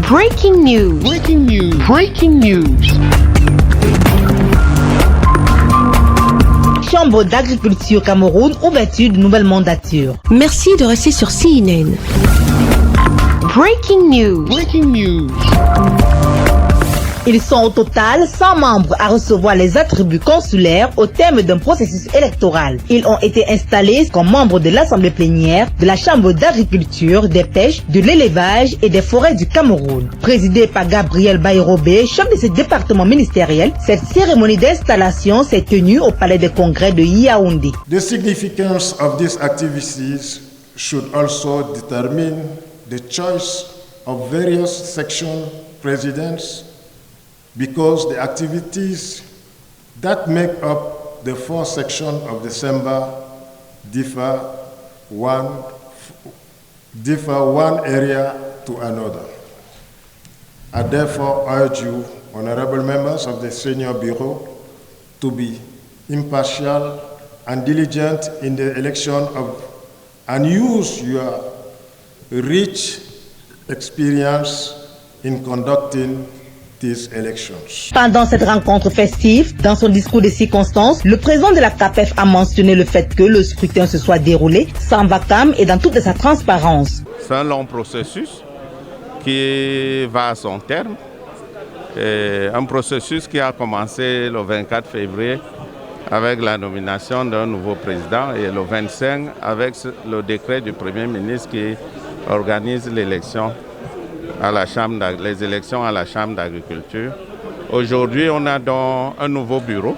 Breaking news. Breaking news. Breaking news. Chambre d'agriculture Cameroun, ouverture de nouvelles mandatures. Merci de rester sur CNN. Breaking news. Breaking news. Ils sont au total 100 membres à recevoir les attributs consulaires au terme d'un processus électoral. Ils ont été installés comme membres de l'Assemblée plénière, de la Chambre d'agriculture, des pêches, de l'élevage et des forêts du Cameroun. Présidée par Gabriel Bayrobé, chef de ce département ministériel, cette cérémonie d'installation s'est tenue au Palais des Congrès de Yaoundé. The significance of these activities should also determine the choice of various section presidents, because the activities that make up the 4 sections of the SEMBA differ one area to another. I therefore urge you, honorable members of the Senior Bureau, to be impartial and diligent in the election and use your rich experience in conducting these elections. Pendant cette rencontre festive, dans son discours de circonstance, le président de la CAPEF a mentionné le fait que le scrutin se soit déroulé sans vacarme et dans toute sa transparence. C'est un long processus qui va à son terme. Et un processus qui a commencé le 24 février avec la nomination d'un nouveau président et le 25 avec le décret du Premier ministre qui organise l'élection les élections à la Chambre d'agriculture. Aujourd'hui, on a donc un nouveau bureau.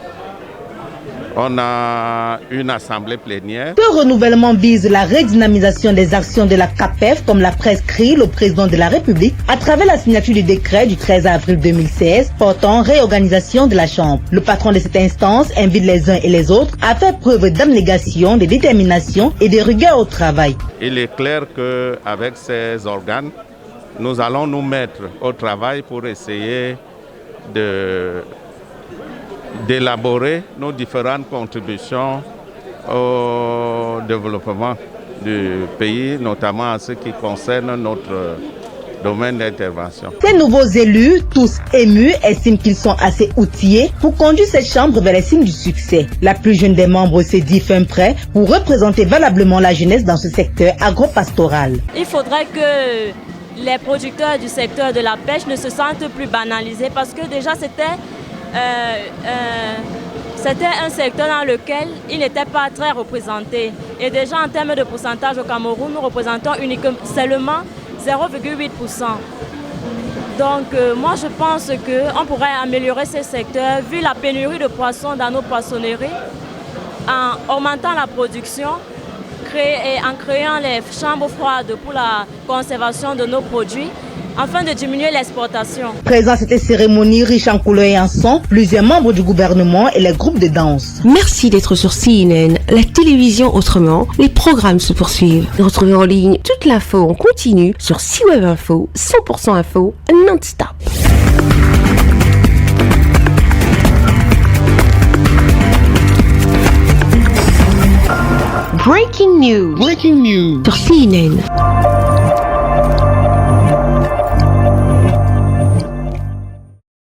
On a une assemblée plénière. Ce renouvellement vise la redynamisation des actions de la CAPEF, comme l'a prescrit le président de la République, à travers la signature du décret du 13 avril 2016 portant réorganisation de la Chambre. Le patron de cette instance invite les uns et les autres à faire preuve d'abnégation, de détermination et de rigueur au travail. Il est clair qu'avec ces organes, nous allons nous mettre au travail pour essayer d'élaborer nos différentes contributions au développement du pays, notamment en ce qui concerne notre domaine d'intervention. Ces nouveaux élus, tous émus, estiment qu'ils sont assez outillés pour conduire cette chambre vers les signes du succès. La plus jeune des membres se dit fin prêt pour représenter valablement la jeunesse dans ce secteur agro-pastoral. Il faudrait que les producteurs du secteur de la pêche ne se sentent plus banalisés parce que déjà c'était un secteur dans lequel ils n'étaient pas très représentés. Et déjà en termes de pourcentage au Cameroun, nous représentons seulement 0,8%. Donc moi je pense qu'on pourrait améliorer ce secteur vu la pénurie de poissons dans nos poissonneries en augmentant la production et en créant les chambres froides pour la conservation de nos produits afin de diminuer l'exportation. Présent à cette cérémonie riche en couleurs et en sons, plusieurs membres du gouvernement et les groupes de danse. Merci d'être sur CNN, la télévision autrement. Les programmes se poursuivent. Retrouvez en ligne toute l'info en continu sur CWeb Info, 100% info, non-stop. Breaking news. Breaking news. Sur CNN.